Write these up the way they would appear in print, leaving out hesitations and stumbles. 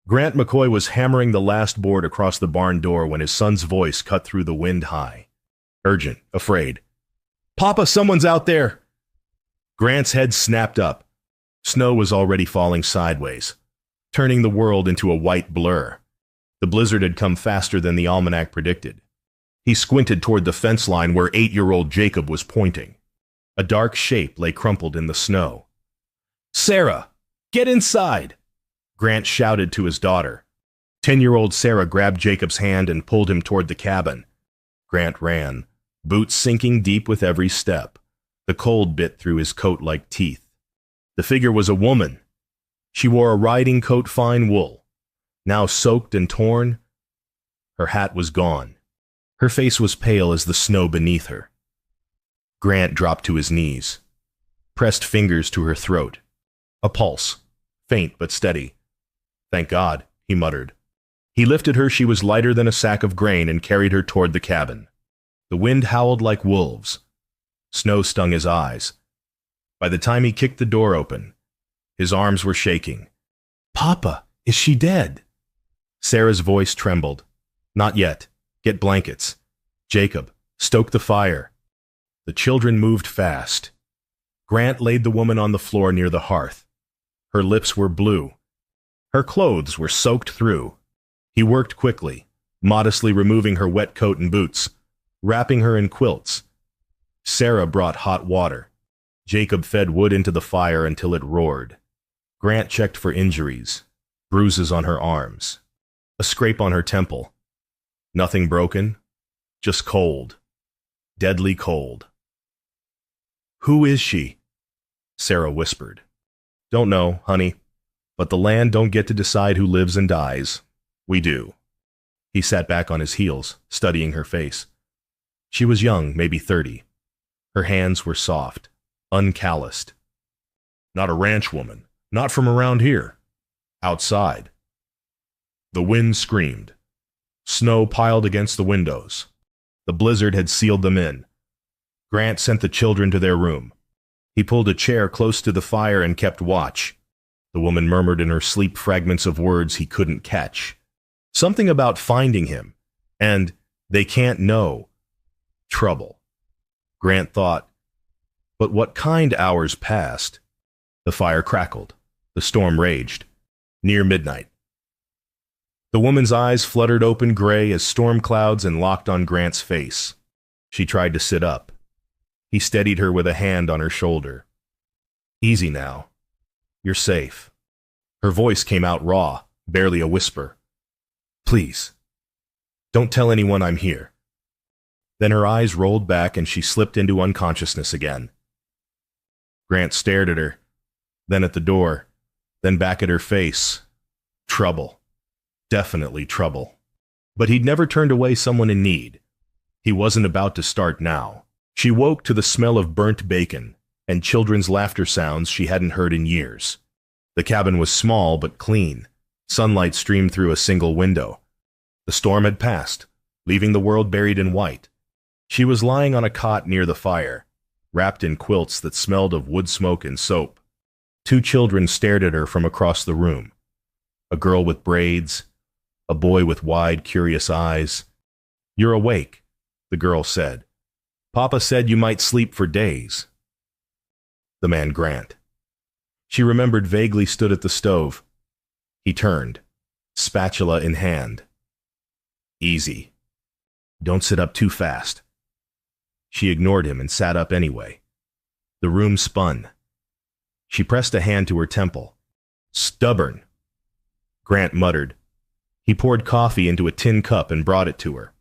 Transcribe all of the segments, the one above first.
Grant McCoy was hammering the last board across the barn door when his son's voice cut through the wind high. Urgent, afraid. "Papa, someone's out there!" Grant's head snapped up. Snow was already falling sideways, turning the world into a white blur. The blizzard had come faster than the almanac predicted. He squinted toward the fence line where 8-year-old Jacob was pointing. A dark shape lay crumpled in the snow. "Sarah, get inside!" Grant shouted to his daughter. 10-year-old Sarah grabbed Jacob's hand and pulled him toward the cabin. Grant ran, boots sinking deep with every step. The cold bit through his coat like teeth. The figure was a woman. She wore a riding coat fine wool, now soaked and torn. Her hat was gone. Her face was pale as the snow beneath her. Grant dropped to his knees, pressed fingers to her throat. A pulse, faint but steady. "Thank God," he muttered. He lifted her. She was lighter than a sack of grain and carried her toward the cabin. The wind howled like wolves. Snow stung his eyes. By the time he kicked the door open, his arms were shaking. "Papa, is she dead?" Sarah's voice trembled. "Not yet. Get blankets. Jacob, stoke the fire." The children moved fast. Grant laid the woman on the floor near the hearth. Her lips were blue. Her clothes were soaked through. He worked quickly, modestly removing her wet coat and boots, wrapping her in quilts. Sarah brought hot water. Jacob fed wood into the fire until it roared. Grant checked for injuries, bruises on her arms, a scrape on her temple. Nothing broken, just cold, deadly cold. "Who is she?" Sarah whispered. "Don't know, honey, but the land don't get to decide who lives and dies. We do." He sat back on his heels, studying her face. She was young, maybe 30. Her hands were soft, uncalloused. "Not a ranch woman, not from around here. Outside." The wind screamed. Snow piled against the windows. The blizzard had sealed them in. Grant sent the children to their room. He pulled a chair close to the fire and kept watch. The woman murmured in her sleep fragments of words he couldn't catch. Something about finding him, and they can't know. Trouble. Grant thought, but what kind? Hours passed. The fire crackled. The storm raged. Near midnight. The woman's eyes fluttered open gray as storm clouds and locked on Grant's face. She tried to sit up. He steadied her with a hand on her shoulder. "Easy now. You're safe." Her voice came out raw, barely a whisper. "Please, don't tell anyone I'm here." Then her eyes rolled back and she slipped into unconsciousness again. Grant stared at her, then at the door, then back at her face. Trouble. Definitely trouble. But he'd never turned away someone in need. He wasn't about to start now. She woke to the smell of burnt bacon and children's laughter sounds she hadn't heard in years. The cabin was small but clean. Sunlight streamed through a single window. The storm had passed, leaving the world buried in white. She was lying on a cot near the fire, wrapped in quilts that smelled of wood smoke and soap. 2 children stared at her from across the room. A girl with braids, a boy with wide, curious eyes. "You're awake," the girl said. "Papa said you might sleep for days." The man Grant. She remembered vaguely stood at the stove. He turned, spatula in hand. "Easy. Don't sit up too fast." She ignored him and sat up anyway. The room spun. She pressed a hand to her temple. "Stubborn." Grant muttered. He poured coffee into a tin cup and brought it to her.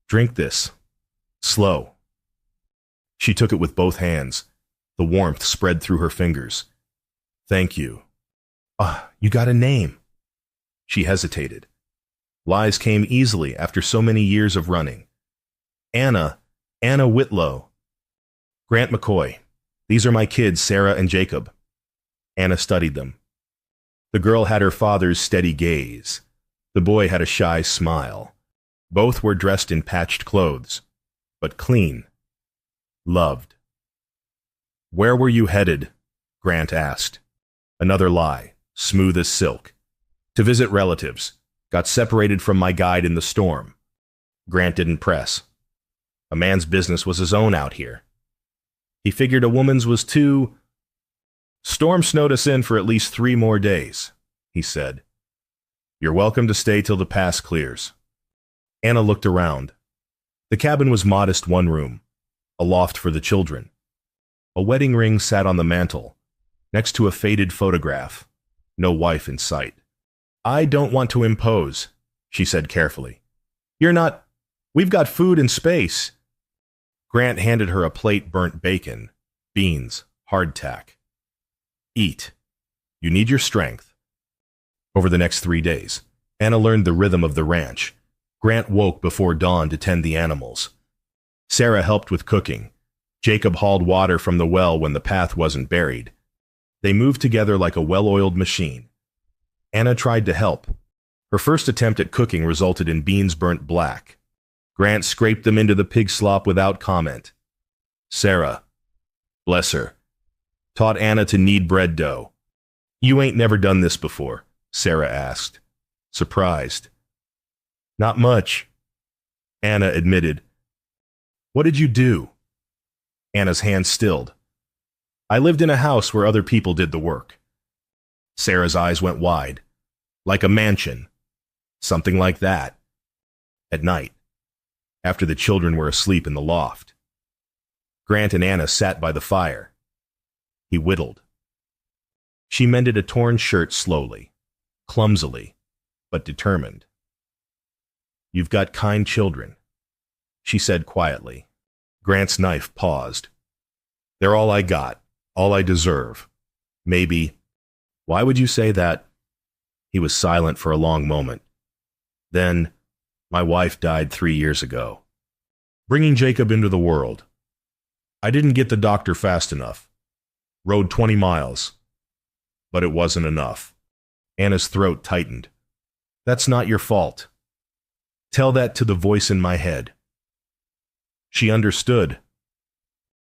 "Drink this. Slow." She took it with both hands. The warmth spread through her fingers. "Thank you." You got a name." She hesitated. Lies came easily after so many years of running. Anna Whitlow." "Grant McCoy. These are my kids, Sarah and Jacob." Anna studied them. The girl had her father's steady gaze. The boy had a shy smile. Both were dressed in patched clothes, but clean. Loved. "Where were you headed?" Grant asked. Another lie, smooth as silk. To visit relatives. Got separated from my guide in the storm. Grant didn't press. A man's business was his own out here. He figured a woman's was too. Storm snowed us in for at least 3 more days, he said. You're welcome to stay till the pass clears. Anna looked around. The cabin was modest 1 room, a loft for the children. A wedding ring sat on the mantel, next to a faded photograph. No wife in sight. I don't want to impose, she said carefully. You're not. We've got food and space. Grant handed her a plate burnt bacon, beans, hardtack. Eat. You need your strength. Over the next 3 days, Anna learned the rhythm of the ranch. Grant woke before dawn to tend the animals. Sarah helped with cooking. Jacob hauled water from the well when the path wasn't buried. They moved together like a well-oiled machine. Anna tried to help. Her first attempt at cooking resulted in beans burnt black. Grant scraped them into the pig slop without comment. Sarah, bless her, taught Anna to knead bread dough. You ain't never done this before, Sarah asked, surprised. Not much, Anna admitted. What did you do? Anna's hand stilled. I lived in a house where other people did the work. Sarah's eyes went wide. Like a mansion. Something like that. At night, after the children were asleep in the loft. Grant and Anna sat by the fire. He whittled. She mended a torn shirt slowly, clumsily, but determined. You've got kind children, she said quietly. Grant's knife paused. They're all I got, all I deserve. Maybe. Why would you say that? He was silent for a long moment. Then, my wife died 3 years ago, bringing Jacob into the world. I didn't get the doctor fast enough. Rode 20 miles. But it wasn't enough. Anna's throat tightened. That's not your fault. Tell that to the voice in my head. She understood.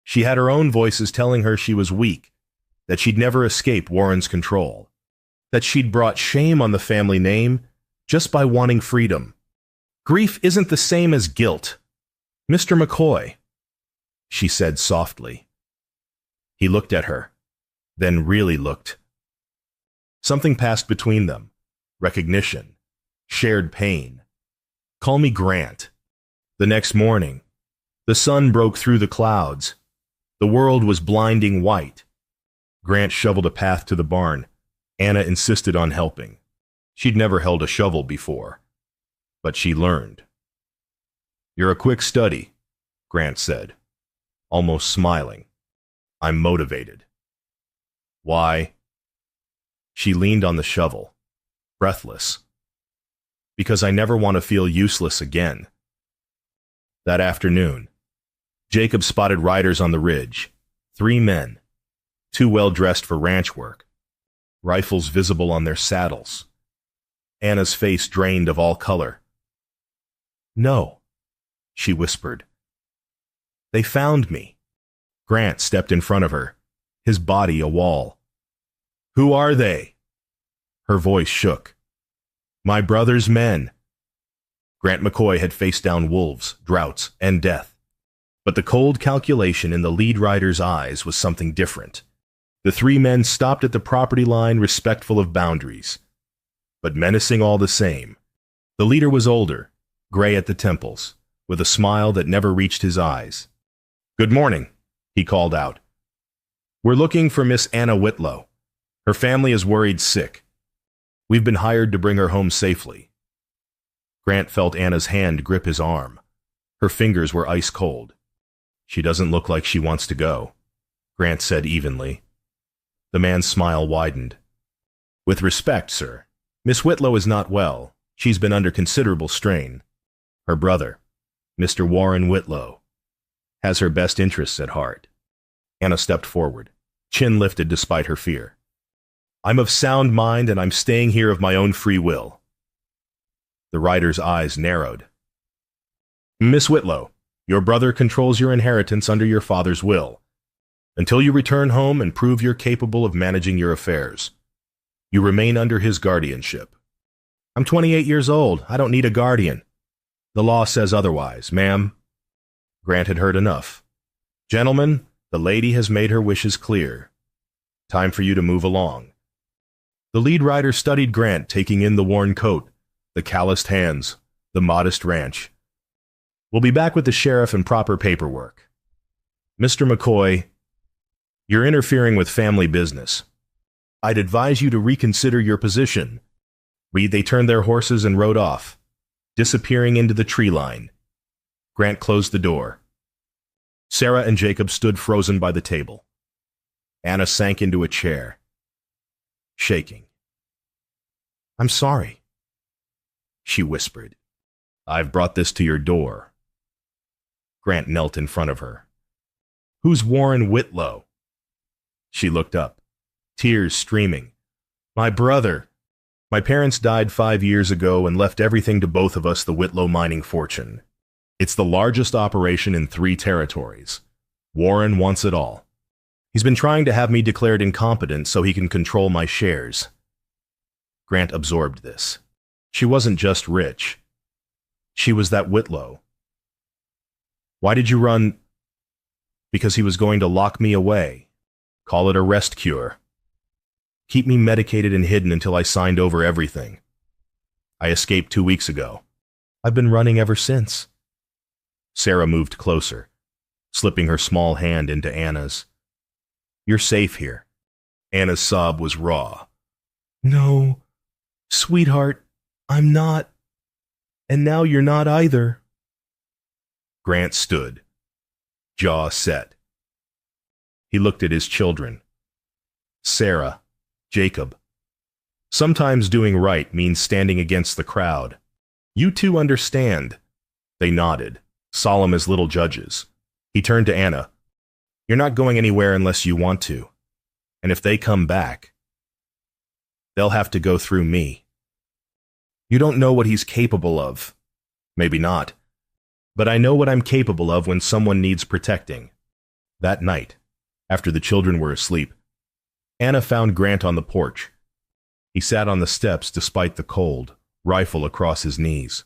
She had her own voices telling her she was weak, that she'd never escape Warren's control, that she'd brought shame on the family name just by wanting freedom. Grief isn't the same as guilt. Mr. McCoy, she said softly. He looked at her, then really looked. Something passed between them. Recognition. Shared pain. Call me Grant. The next morning, the sun broke through the clouds. The world was blinding white. Grant shoveled a path to the barn. Anna insisted on helping. She'd never held a shovel before, but she learned. You're a quick study, Grant said, almost smiling. I'm motivated. Why? She leaned on the shovel, breathless. Because I never want to feel useless again. That afternoon, Jacob spotted riders on the ridge. 3 men, 2 well-dressed for ranch work, rifles visible on their saddles. Anna's face drained of all color. No, she whispered. They found me. Grant stepped in front of her, his body a wall. Who are they? Her voice shook. My brother's men. Grant McCoy had faced down wolves, droughts, and death. But the cold calculation in the lead rider's eyes was something different. The 3 men stopped at the property line, respectful of boundaries, but menacing all the same. The leader was older, gray at the temples, with a smile that never reached his eyes. Good morning, he called out. We're looking for Miss Anna Whitlow. Her family is worried sick. We've been hired to bring her home safely. Grant felt Anna's hand grip his arm. Her fingers were ice cold. She doesn't look like she wants to go, Grant said evenly. The man's smile widened. With respect, sir, Miss Whitlow is not well. She's been under considerable strain. Her brother, Mr. Warren Whitlow, has her best interests at heart. Anna stepped forward, chin lifted despite her fear. I'm of sound mind and I'm staying here of my own free will. The rider's eyes narrowed. Miss Whitlow, your brother controls your inheritance under your father's will, until you return home and prove you're capable of managing your affairs. You remain under his guardianship. I'm 28 years old. I don't need a guardian. The law says otherwise, ma'am. Grant had heard enough. Gentlemen, the lady has made her wishes clear. Time for you to move along. The lead rider studied Grant taking in the worn coat, the calloused hands, the modest ranch. We'll be back with the sheriff and proper paperwork. Mr. McCoy, you're interfering with family business. I'd advise you to reconsider your position. They turned their horses and rode off, disappearing into the tree line. Grant closed the door. Sarah and Jacob stood frozen by the table. Anna sank into a chair, shaking. I'm sorry, she whispered. I've brought this to your door. Grant knelt in front of her. Who's Warren Whitlow? She looked up, tears streaming. My brother. My parents died 5 years ago and left everything to both of us, the Whitlow mining fortune. It's the largest operation in 3 territories. Warren wants it all. He's been trying to have me declared incompetent so he can control my shares. Grant absorbed this. She wasn't just rich. She was that Whitlow. Why did you run? Because he was going to lock me away. Call it a rest cure. Keep me medicated and hidden until I signed over everything. I escaped 2 weeks ago. I've been running ever since. Sarah moved closer, slipping her small hand into Anna's. You're safe here. Anna's sob was raw. No, sweetheart, I'm not. And now you're not either. Grant stood, jaw set. He looked at his children. Sarah, Jacob. Sometimes doing right means standing against the crowd. You two understand. They nodded, solemn as little judges. He turned to Anna. You're not going anywhere unless you want to. And if they come back, they'll have to go through me. You don't know what he's capable of. Maybe not. But I know what I'm capable of when someone needs protecting. That night, after the children were asleep, Anna found Grant on the porch. He sat on the steps despite the cold, rifle across his knees.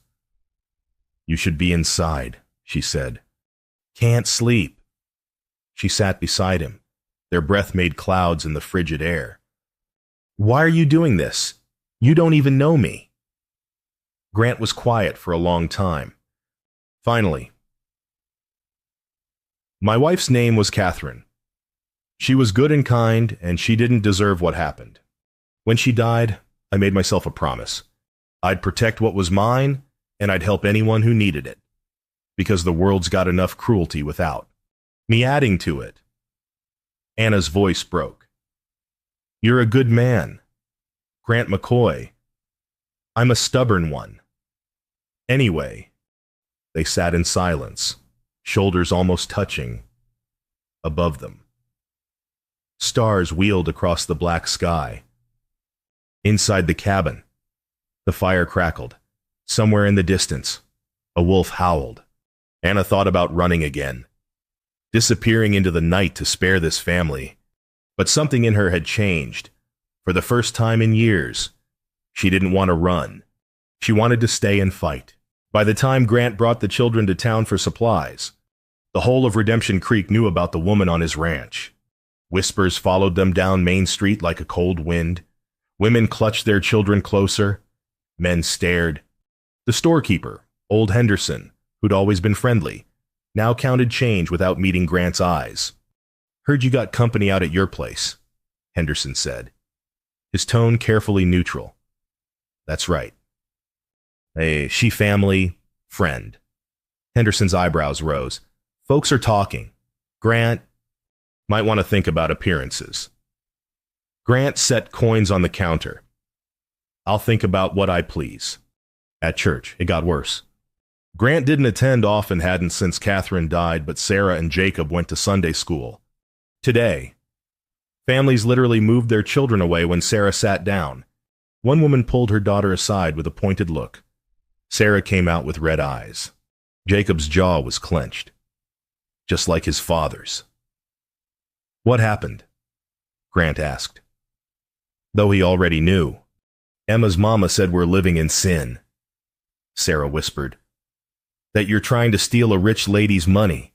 You should be inside, she said. Can't sleep. She sat beside him. Their breath made clouds in the frigid air. Why are you doing this? You don't even know me. Grant was quiet for a long time. Finally, my wife's name was Catherine. She was good and kind, and she didn't deserve what happened. When she died, I made myself a promise. I'd protect what was mine, and I'd help anyone who needed it. Because the world's got enough cruelty without me adding to it. Anna's voice broke. You're a good man, Grant McCoy. I'm a stubborn one. Anyway, they sat in silence, shoulders almost touching, above them. Stars wheeled across the black sky. Inside the cabin, the fire crackled. Somewhere in the distance, a wolf howled. Anna thought about running again, disappearing into the night to spare this family. But something in her had changed. For the first time in years, she didn't want to run. She wanted to stay and fight. By the time Grant brought the children to town for supplies, the whole of Redemption Creek knew about the woman on his ranch. Whispers followed them down Main Street like a cold wind. Women clutched their children closer. Men stared. The storekeeper, old Henderson, who'd always been friendly, now counted change without meeting Grant's eyes. Heard you got company out at your place, Henderson said, his tone carefully neutral. That's right. She family, friend. Henderson's eyebrows rose. Folks are talking. Grant might want to think about appearances. Grant set coins on the counter. I'll think about what I please. At church, it got worse. Grant didn't attend often, hadn't since Catherine died, but Sarah and Jacob went to Sunday school. Today, families literally moved their children away when Sarah sat down. One woman pulled her daughter aside with a pointed look. Sarah came out with red eyes. Jacob's jaw was clenched, just like his father's. What happened? Grant asked. Though he already knew, Emma's mama said we're living in sin, Sarah whispered. That you're trying to steal a rich lady's money.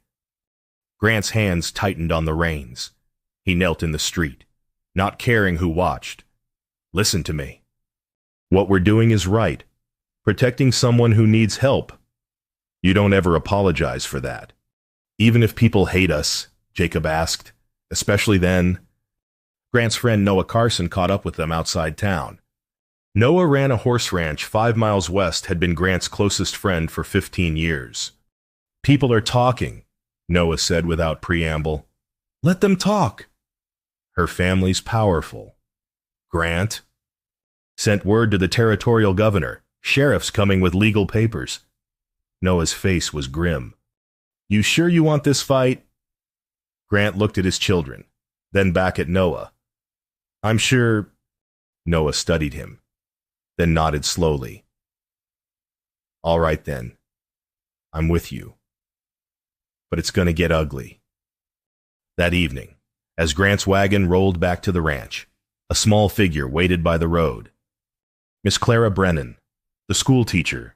Grant's hands tightened on the reins. He knelt in the street, not caring who watched. Listen to me. What we're doing is right. Protecting someone who needs help. You don't ever apologize for that. Even if people hate us, Jacob asked, especially then. Grant's friend Noah Carson caught up with them outside town. Noah ran a horse ranch 5 miles west, had been Grant's closest friend for 15 years. People are talking, Noah said without preamble. Let them talk. Her family's powerful. Grant sent word to the territorial governor. Sheriff's coming with legal papers. Noah's face was grim. You sure you want this fight? Grant looked at his children, then back at Noah. I'm sure. Noah studied him, then nodded slowly. All right then. I'm with you. But it's going to get ugly. That evening, as Grant's wagon rolled back to the ranch, a small figure waited by the road. Miss Clara Brennan, the school teacher.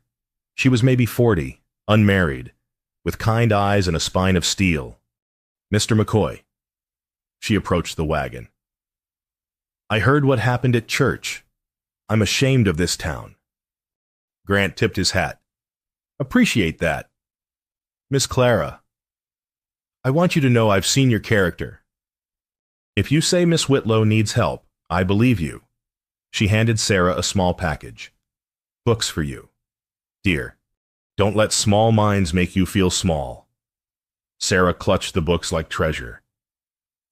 She was maybe 40, unmarried, with kind eyes and a spine of steel. Mr. McCoy. She approached the wagon. I heard what happened at church. I'm ashamed of this town. Grant tipped his hat. Appreciate that. Miss Clara, I want you to know I've seen your character. If you say Miss Whitlow needs help, I believe you. She handed Sarah a small package. Books for you. Dear, don't let small minds make you feel small. Sarah clutched the books like treasure.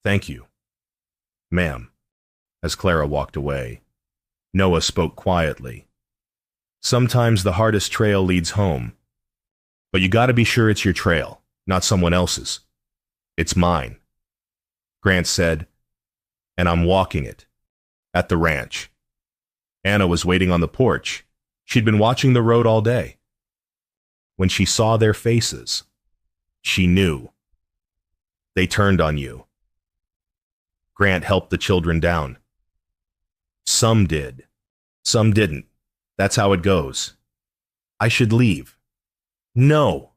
Thank you. Ma'am. As Clara walked away, Noah spoke quietly. Sometimes the hardest trail leads home. But you gotta be sure it's your trail, not someone else's. It's mine. Grant said, and I'm walking it. At the ranch. Anna was waiting on the porch. She'd been watching the road all day. When she saw their faces, she knew. They turned on you. Grant helped the children down. Some did. Some didn't. That's how it goes. I should leave. No.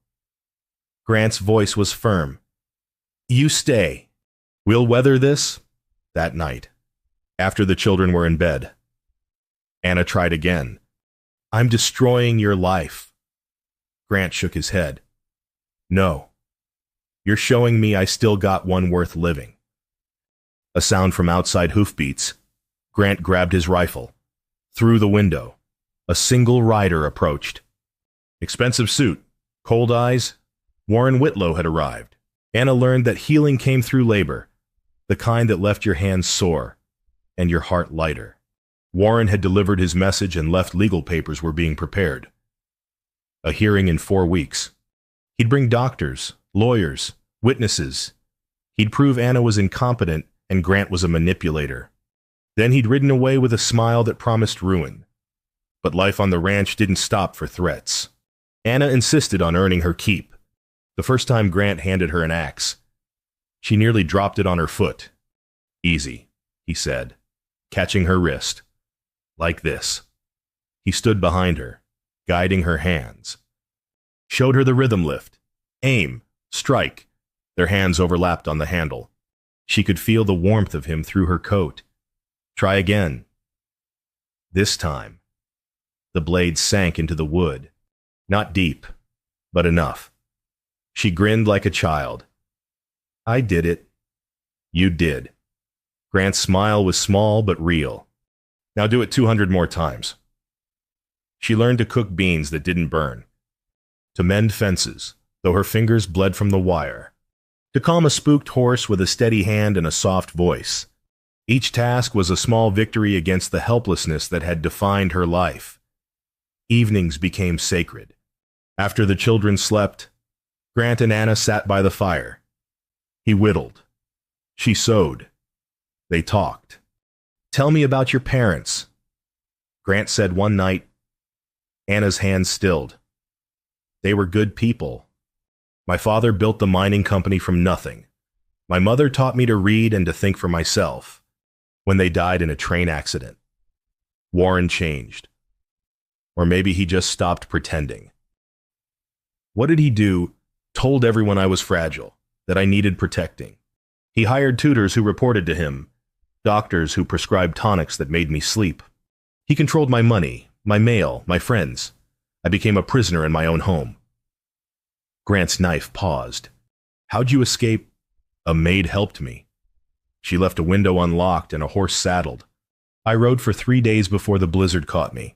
Grant's voice was firm. You stay. We'll weather this. That night, after the children were in bed, Anna tried again. I'm destroying your life. Grant shook his head. No. You're showing me I still got one worth living. A sound from outside hoofbeats. Grant grabbed his rifle. Through the window, a single rider approached. Expensive suit, cold eyes. Warren Whitlow had arrived. Anna learned that healing came through labor, the kind that left your hands sore and your heart lighter. Warren had delivered his message and left legal papers were being prepared. A hearing in 4 weeks. He'd bring doctors, lawyers, witnesses. He'd prove Anna was incompetent and Grant was a manipulator. Then he'd ridden away with a smile that promised ruin. But life on the ranch didn't stop for threats. Anna insisted on earning her keep. The first time Grant handed her an axe, she nearly dropped it on her foot. Easy, he said, catching her wrist. Like this. He stood behind her, guiding her hands. Showed her the rhythm lift. Aim, strike. Their hands overlapped on the handle. She could feel the warmth of him through her coat. Try again. This time, the blade sank into the wood. Not deep, but enough. She grinned like a child. I did it. You did. Grant's smile was small but real. Now do it 200 more times. She learned to cook beans that didn't burn, to mend fences, though her fingers bled from the wire, to calm a spooked horse with a steady hand and a soft voice. Each task was a small victory against the helplessness that had defined her life. Evenings became sacred. After the children slept, Grant and Anna sat by the fire. He whittled. She sewed. They talked. Tell me about your parents. Grant said one night. Anna's hands stilled. They were good people. My father built the mining company from nothing. My mother taught me to read and to think for myself. When they died in a train accident. Warren changed. Or maybe he just stopped pretending. What did he do? Told everyone I was fragile, that I needed protecting. He hired tutors who reported to him, doctors who prescribed tonics that made me sleep. He controlled my money, my mail, my friends. I became a prisoner in my own home. Grant's knife paused. How'd you escape? A maid helped me. She left a window unlocked and a horse saddled. I rode for 3 days before the blizzard caught me.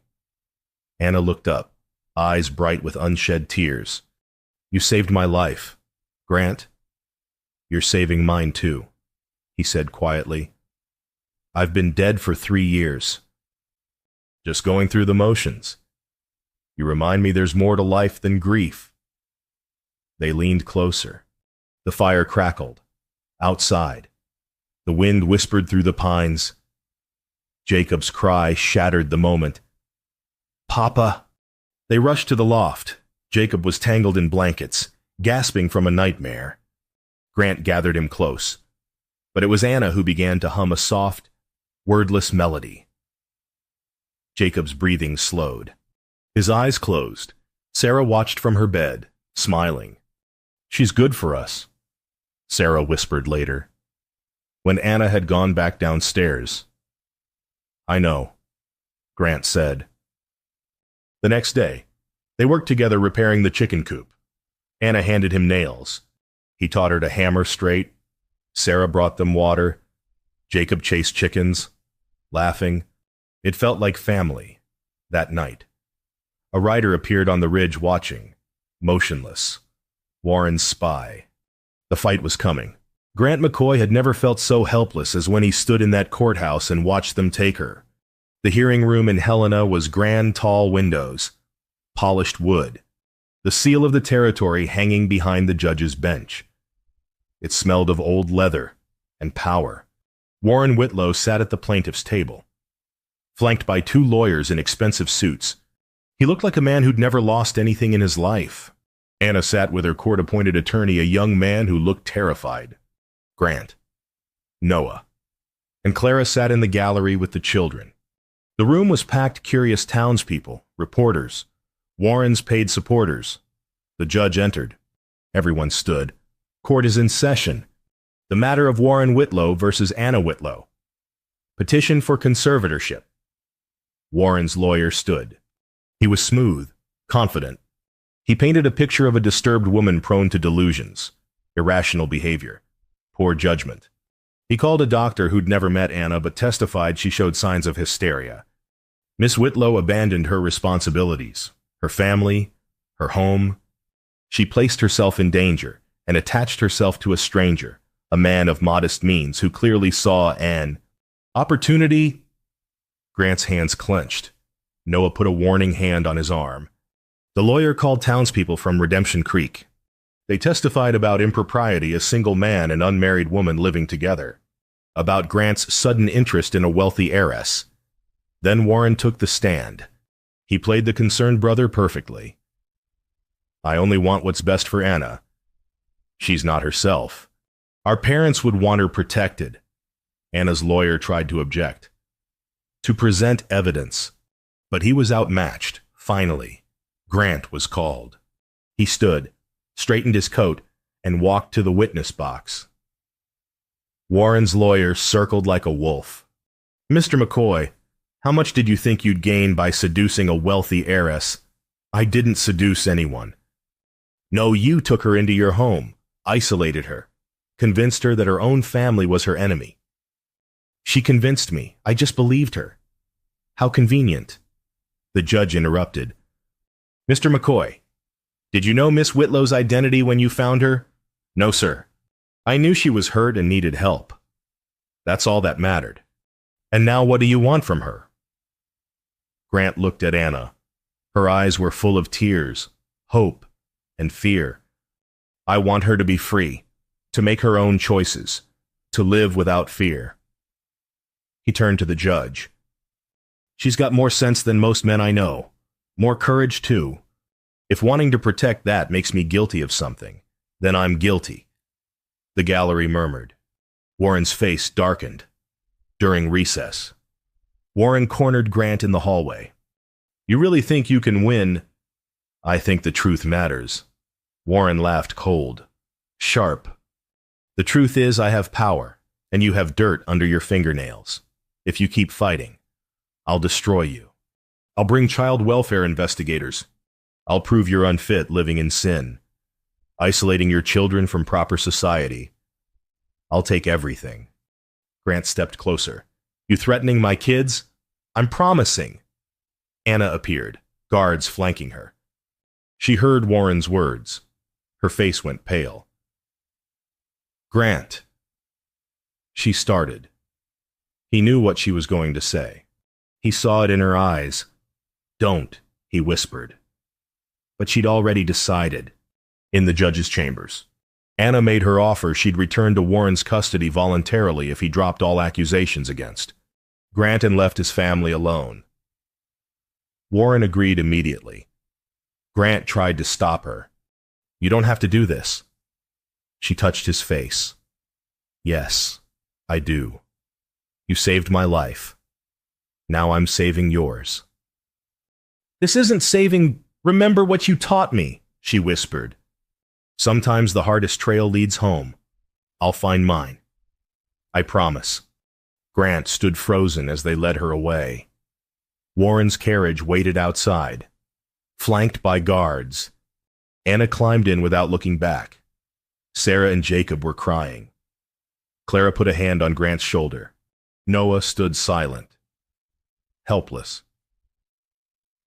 Anna looked up, eyes bright with unshed tears. You saved my life. Grant, you're saving mine too, he said quietly. I've been dead for 3 years. Just going through the motions. You remind me there's more to life than grief. They leaned closer. The fire crackled. Outside. The wind whispered through the pines. Jacob's cry shattered the moment. Papa! They rushed to the loft. Jacob was tangled in blankets, gasping from a nightmare. Grant gathered him close. But it was Anna who began to hum a soft, wordless melody. Jacob's breathing slowed. His eyes closed. Sarah watched from her bed, smiling. She's good for us, Sarah whispered later. When Anna had gone back downstairs. I know, Grant said. The next day, they worked together repairing the chicken coop. Anna handed him nails. He taught her to hammer straight. Sarah brought them water. Jacob chased chickens, laughing. It felt like family, that night. A rider appeared on the ridge watching, motionless. Warren's spy. The fight was coming. Grant McCoy had never felt so helpless as when he stood in that courthouse and watched them take her. The hearing room in Helena was grand, tall windows, polished wood, the seal of the territory hanging behind the judge's bench. It smelled of old leather and power. Warren Whitlow sat at the plaintiff's table, flanked by 2 lawyers in expensive suits. He looked like a man who'd never lost anything in his life. Anna sat with her court-appointed attorney, a young man who looked terrified. Grant, Noah, and Clara sat in the gallery with the children. The room was packed curious townspeople, reporters, Warren's paid supporters. The judge entered. Everyone stood. Court is in session. The matter of Warren Whitlow versus Anna Whitlow. Petition for conservatorship. Warren's lawyer stood. He was smooth, confident. He painted a picture of a disturbed woman prone to delusions, irrational behavior, poor judgment. He called a doctor who'd never met Anna but testified she showed signs of hysteria. Miss Whitlow abandoned her responsibilities, her family, her home. She placed herself in danger and attached herself to a stranger, a man of modest means who clearly saw an opportunity. Grant's hands clenched. Noah put a warning hand on his arm. The lawyer called townspeople from Redemption Creek. They testified about impropriety, a single man and unmarried woman living together, about Grant's sudden interest in a wealthy heiress. Then Warren took the stand. He played the concerned brother perfectly. I only want what's best for Anna. She's not herself. Our parents would want her protected. Anna's lawyer tried to object, to present evidence, but he was outmatched. Finally, Grant was called. He stood, straightened his coat, and walked to the witness box. Warren's lawyer circled like a wolf. Mr. McCoy, how much did you think you'd gain by seducing a wealthy heiress? I didn't seduce anyone. No, you took her into your home, isolated her, convinced her that her own family was her enemy. She convinced me. I just believed her. How convenient. The judge interrupted. Mr. McCoy, did you know Miss Whitlow's identity when you found her? No, sir. I knew she was hurt and needed help. That's all that mattered. And now what do you want from her? Grant looked at Anna. Her eyes were full of tears, hope, and fear. I want her to be free, to make her own choices, to live without fear. He turned to the judge. She's got more sense than most men I know. More courage, too. If wanting to protect that makes me guilty of something, then I'm guilty. The gallery murmured. Warren's face darkened. During recess. Warren cornered Grant in the hallway. You really think you can win? I think the truth matters. Warren laughed cold, sharp. The truth is I have power, and you have dirt under your fingernails. If you keep fighting, I'll destroy you. I'll bring child welfare investigators. I'll prove you're unfit living in sin, isolating your children from proper society. I'll take everything. Grant stepped closer. You threatening my kids? I'm promising. Anna appeared, guards flanking her. She heard Warren's words. Her face went pale. Grant. She started. He knew what she was going to say. He saw it in her eyes. Don't, he whispered. But she'd already decided. In the judge's chambers, Anna made her offer she'd return to Warren's custody voluntarily if he dropped all accusations against Grant and left his family alone. Warren agreed immediately. Grant tried to stop her. You don't have to do this. She touched his face. Yes, I do. You saved my life. Now I'm saving yours. This isn't saving. Remember what you taught me, she whispered. Sometimes the hardest trail leads home. I'll find mine. I promise. Grant stood frozen as they led her away. Warren's carriage waited outside, flanked by guards. Anna climbed in without looking back. Sarah and Jacob were crying. Clara put a hand on Grant's shoulder. Noah stood silent, helpless.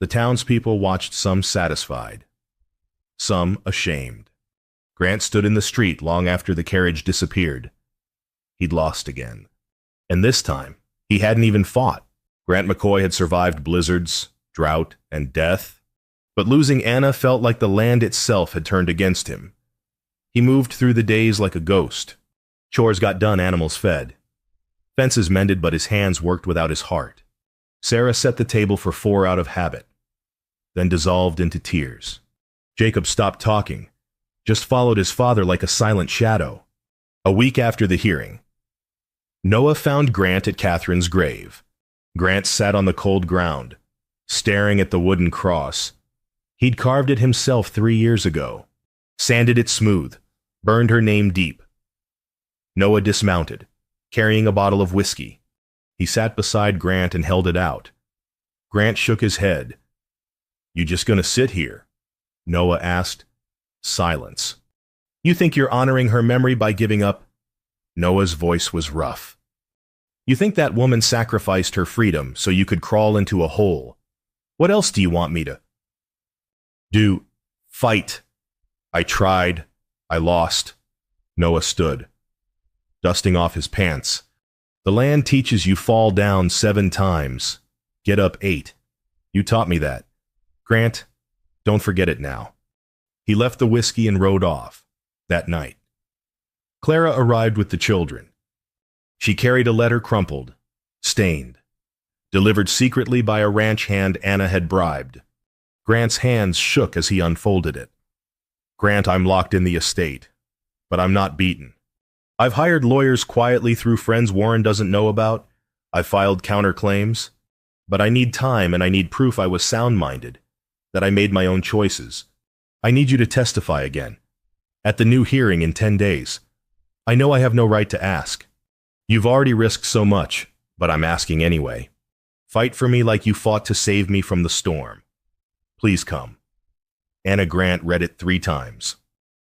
The townspeople watched, some satisfied, some ashamed. Grant stood in the street long after the carriage disappeared. He'd lost again. And this time, he hadn't even fought. Grant McCoy had survived blizzards, drought, and death. But losing Anna felt like the land itself had turned against him. He moved through the days like a ghost. Chores got done, animals fed. Fences mended, but his hands worked without his heart. Sarah set the table for 4 out of habit, then dissolved into tears. Jacob stopped talking, just followed his father like a silent shadow. A week after the hearing, Noah found Grant at Catherine's grave. Grant sat on the cold ground, staring at the wooden cross. He'd carved it himself 3 years ago, sanded it smooth, burned her name deep. Noah dismounted, carrying a bottle of whiskey. He sat beside Grant and held it out. Grant shook his head. You just gonna sit here? Noah asked. Silence. You think you're honoring her memory by giving up? Noah's voice was rough. You think that woman sacrificed her freedom so you could crawl into a hole? What else do you want me to do? Fight. I tried. I lost. Noah stood, dusting off his pants. The land teaches you fall down 7 times, get up 8. You taught me that. Grant, don't forget it now. He left the whiskey and rode off that night. Clara arrived with the children. She carried a letter crumpled, stained, delivered secretly by a ranch hand Anna had bribed. Grant's hands shook as he unfolded it. Grant, I'm locked in the estate, but I'm not beaten. I've hired lawyers quietly through friends Warren doesn't know about. I've filed counterclaims, but I need time and I need proof I was sound-minded, that I made my own choices. I need you to testify again, at the new hearing in 10 days. I know I have no right to ask. You've already risked so much, but I'm asking anyway. Fight for me like you fought to save me from the storm. Please come. Anna Grant read it 3 times.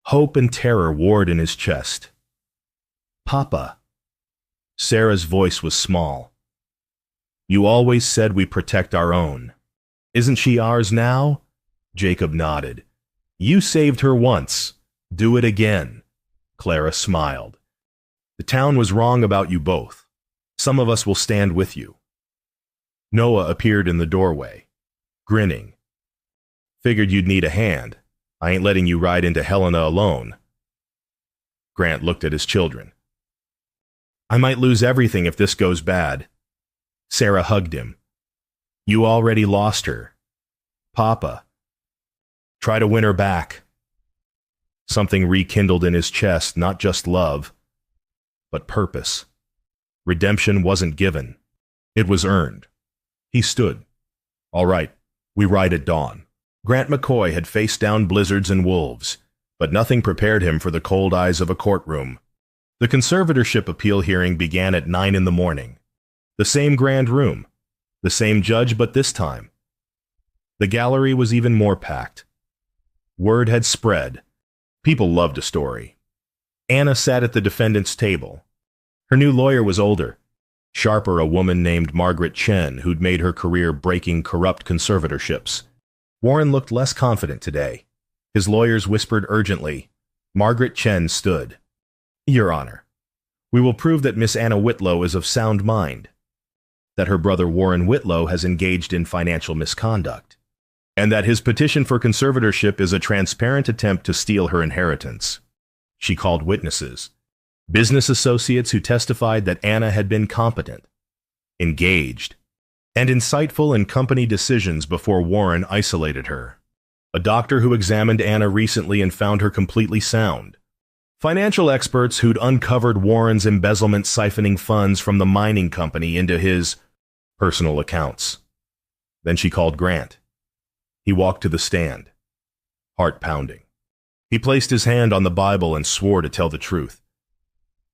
Hope and terror warred in his chest. Papa. Sarah's voice was small. You always said we protect our own. Isn't she ours now? Jacob nodded. You saved her once. Do it again. Clara smiled. The town was wrong about you both. Some of us will stand with you. Noah appeared in the doorway, grinning. Figured you'd need a hand. I ain't letting you ride into Helena alone. Grant looked at his children. I might lose everything if this goes bad. Sarah hugged him. You already lost her. Papa. Try to win her back. Something rekindled in his chest, not just love, but purpose. Redemption wasn't given. It was earned. He stood. All right, we ride at dawn. Grant McCoy had faced down blizzards and wolves, but nothing prepared him for the cold eyes of a courtroom. The conservatorship appeal hearing began at 9 in the morning. The same grand room, the same judge, but this time the gallery was even more packed. Word had spread. People loved a story. Anna sat at the defendant's table. Her new lawyer was older, sharper, a woman named Margaret Chen, who'd made her career breaking corrupt conservatorships. Warren looked less confident today. His lawyers whispered urgently. Margaret Chen stood. Your Honor, we will prove that Miss Anna Whitlow is of sound mind, that her brother Warren Whitlow has engaged in financial misconduct, and that his petition for conservatorship is a transparent attempt to steal her inheritance. She called witnesses, business associates who testified that Anna had been competent, engaged, and insightful in company decisions before Warren isolated her. A doctor who examined Anna recently and found her completely sound. Financial experts who'd uncovered Warren's embezzlement, siphoning funds from the mining company into his personal accounts. Then she called Grant. He walked to the stand, heart pounding. He placed his hand on the Bible and swore to tell the truth.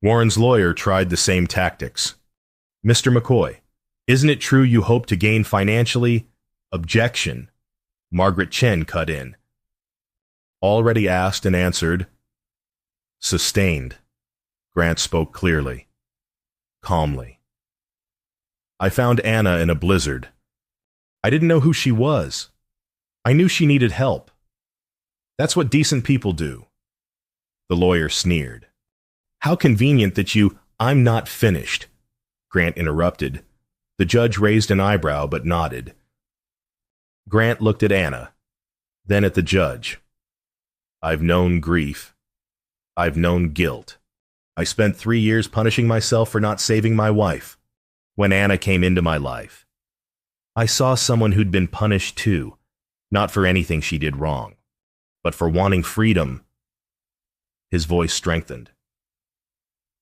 Warren's lawyer tried the same tactics. Mr. McCoy, isn't it true you hope to gain financially? Objection. Margaret Chen cut in. Already asked and answered. Sustained. Grant spoke clearly, calmly. I found Anna in a blizzard. I didn't know who she was. I knew she needed help. That's what decent people do. The lawyer sneered. How convenient that I'm not finished. Grant interrupted. The judge raised an eyebrow but nodded. Grant looked at Anna, then at the judge. I've known grief. I've known guilt. I spent 3 years punishing myself for not saving my wife. When Anna came into my life, I saw someone who'd been punished too, not for anything she did wrong, but for wanting freedom. His voice strengthened.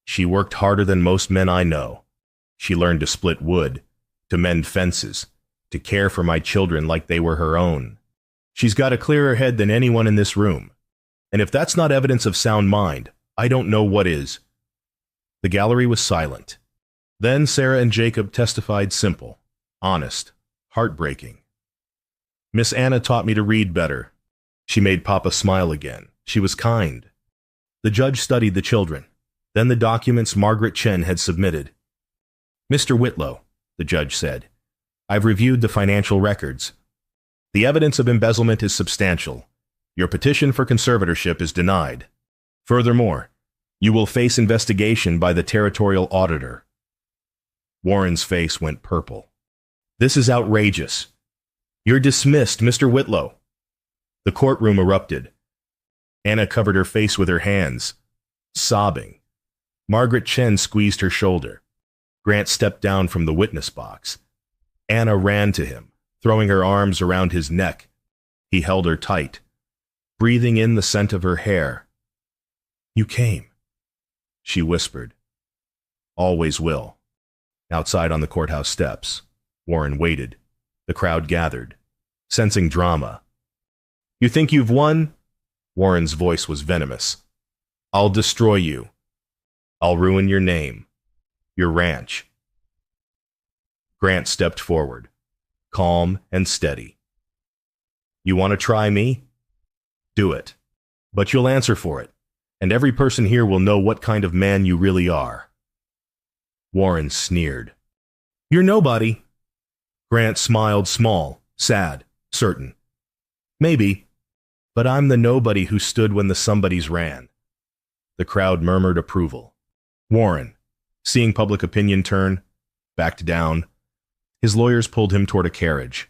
She worked harder than most men I know. She learned to split wood, to mend fences, to care for my children like they were her own. She's got a clearer head than anyone in this room. And if that's not evidence of sound mind, I don't know what is. The gallery was silent. Then Sarah and Jacob testified simple, honest, heartbreaking. Miss Anna taught me to read better. She made Papa smile again. She was kind. The judge studied the children, then the documents Margaret Chen had submitted. Mr. Whitlow, the judge said, I've reviewed the financial records. The evidence of embezzlement is substantial. Your petition for conservatorship is denied. Furthermore, you will face investigation by the territorial auditor. Warren's face went purple. This is outrageous. You're dismissed, Mr. Whitlow. The courtroom erupted. Anna covered her face with her hands, sobbing. Margaret Chen squeezed her shoulder. Grant stepped down from the witness box. Anna ran to him, throwing her arms around his neck. He held her tight, breathing in the scent of her hair. You came, she whispered. Always will. Outside on the courthouse steps, Warren waited. The crowd gathered, sensing drama. You think you've won? Warren's voice was venomous. I'll destroy you. I'll ruin your name, your ranch. Grant stepped forward, calm and steady. You want to try me? Do it. But you'll answer for it, and every person here will know what kind of man you really are. Warren sneered. You're nobody. Grant smiled, small, sad, certain. Maybe, but I'm the nobody who stood when the somebodies ran. The crowd murmured approval. Warren, seeing public opinion turn, backed down. His lawyers pulled him toward a carriage.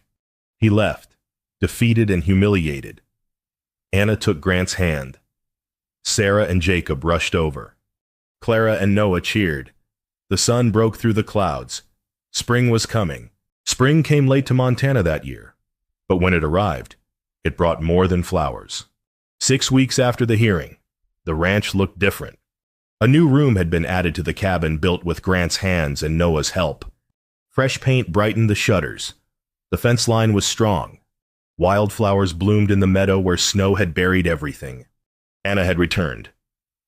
He left, defeated and humiliated. Anna took Grant's hand. Sarah and Jacob rushed over. Clara and Noah cheered. The sun broke through the clouds. Spring was coming. Spring came late to Montana that year, but when it arrived, it brought more than flowers. 6 weeks after the hearing, the ranch looked different. A new room had been added to the cabin built with Grant's hands and Noah's help. Fresh paint brightened the shutters. The fence line was strong. Wildflowers bloomed in the meadow where snow had buried everything. Anna had returned,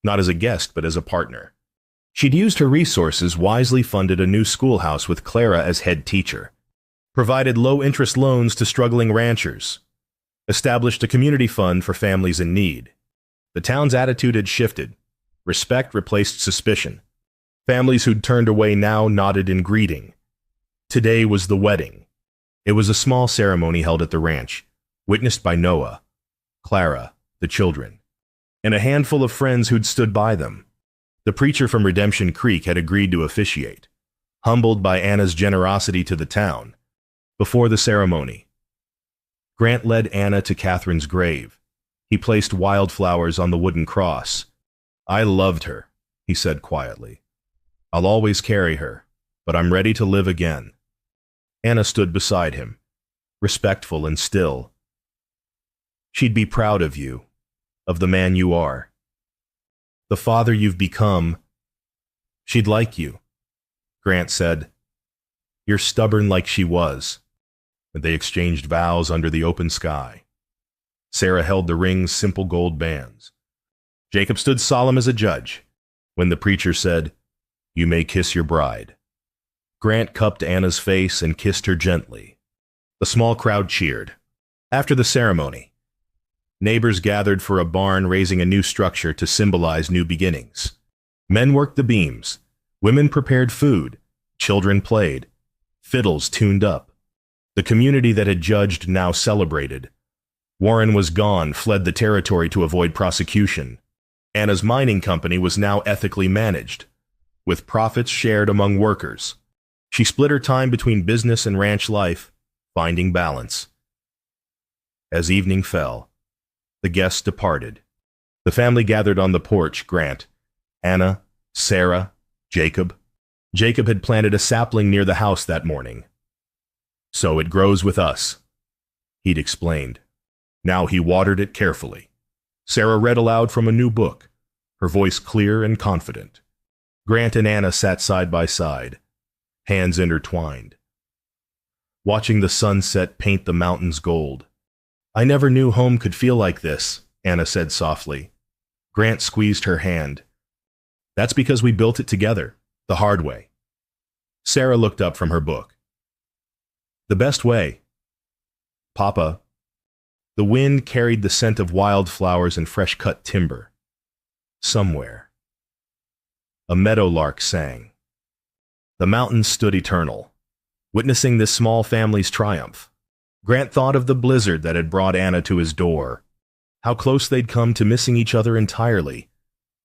not as a guest, but as a partner. She'd used her resources, wisely funded a new schoolhouse with Clara as head teacher, provided low-interest loans to struggling ranchers, established a community fund for families in need. The town's attitude had shifted. Respect replaced suspicion. Families who'd turned away now nodded in greeting. Today was the wedding. It was a small ceremony held at the ranch, witnessed by Noah, Clara, the children, and a handful of friends who'd stood by them. The preacher from Redemption Creek had agreed to officiate, humbled by Anna's generosity to the town. Before the ceremony, Grant led Anna to Catherine's grave. He placed wildflowers on the wooden cross. "I loved her," he said quietly. "I'll always carry her, but I'm ready to live again." Anna stood beside him, respectful and still. "She'd be proud of you, of the man you are, the father you've become. She'd like you," Grant said. "You're stubborn like she was." And they exchanged vows under the open sky. Sarah held the ring's simple gold bands. Jacob stood solemn as a judge. When the preacher said, "You may kiss your bride," Grant cupped Anna's face and kissed her gently. The small crowd cheered. After the ceremony, neighbors gathered for a barn raising a new structure to symbolize new beginnings. Men worked the beams. Women prepared food. Children played. Fiddles tuned up. The community that had judged now celebrated. Warren was gone, fled the territory to avoid prosecution. Anna's mining company was now ethically managed, with profits shared among workers. She split her time between business and ranch life, finding balance. As evening fell, the guests departed. The family gathered on the porch: Grant, Anna, Sarah, Jacob. Jacob had planted a sapling near the house that morning. "So it grows with us," he'd explained. Now he watered it carefully. Sarah read aloud from a new book, her voice clear and confident. Grant and Anna sat side by side, hands intertwined, watching the sunset paint the mountains gold. "I never knew home could feel like this," Anna said softly. Grant squeezed her hand. "That's because we built it together, the hard way." Sarah looked up from her book. "The best way, Papa." The wind carried the scent of wildflowers and fresh-cut timber. Somewhere, a meadowlark sang. The mountains stood eternal, witnessing this small family's triumph. Grant thought of the blizzard that had brought Anna to his door, how close they'd come to missing each other entirely,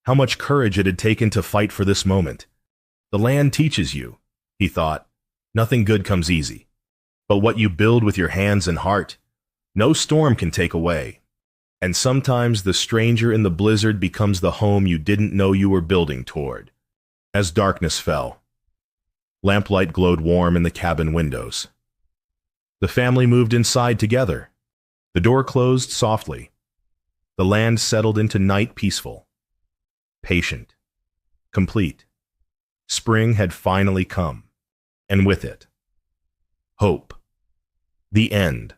how much courage it had taken to fight for this moment. The land teaches you, he thought. Nothing good comes easy. But what you build with your hands and heart, no storm can take away. And sometimes the stranger in the blizzard becomes the home you didn't know you were building toward. As darkness fell, lamplight glowed warm in the cabin windows. The family moved inside together. The door closed softly. The land settled into night, peaceful, patient, complete. Spring had finally come, and with it, hope. The end.